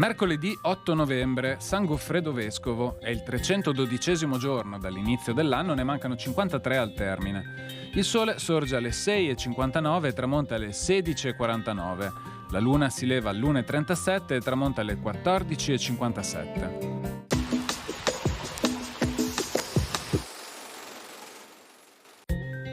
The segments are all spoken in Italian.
Mercoledì 8 novembre, San Goffredo Vescovo, è il 312° giorno dall'inizio dell'anno, ne mancano 53 al termine. Il sole sorge alle 6:59 e tramonta alle 16:49. La luna si leva all'1:37 e tramonta alle 14:57.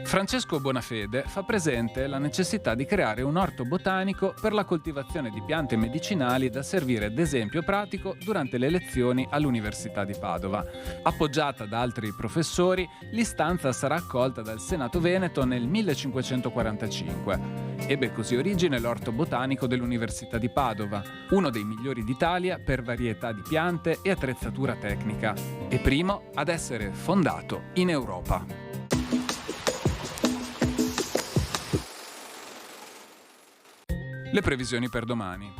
Francesco Bonafede fa presente la necessità di creare un orto botanico per la coltivazione di piante medicinali da servire d'esempio pratico durante le lezioni all'Università di Padova. Appoggiata da altri professori, l'istanza sarà accolta dal Senato Veneto nel 1545. Ebbe così origine l'orto botanico dell'Università di Padova, uno dei migliori d'Italia per varietà di piante e attrezzatura tecnica, e primo ad essere fondato in Europa. Le previsioni per domani.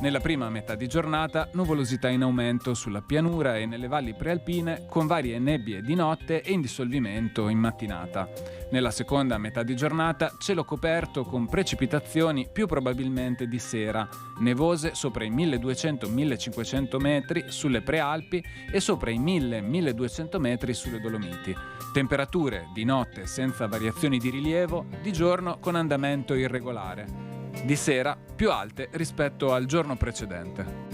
Nella prima metà di giornata, nuvolosità in aumento sulla pianura e nelle valli prealpine, con varie nebbie di notte e in dissolvimento in mattinata. Nella seconda metà di giornata, cielo coperto con precipitazioni più probabilmente di sera, nevose sopra i 1200-1500 metri sulle prealpi e sopra i 1000-1200 metri sulle Dolomiti. Temperature di notte senza variazioni di rilievo, di giorno con andamento irregolare. Di sera più alte rispetto al giorno precedente.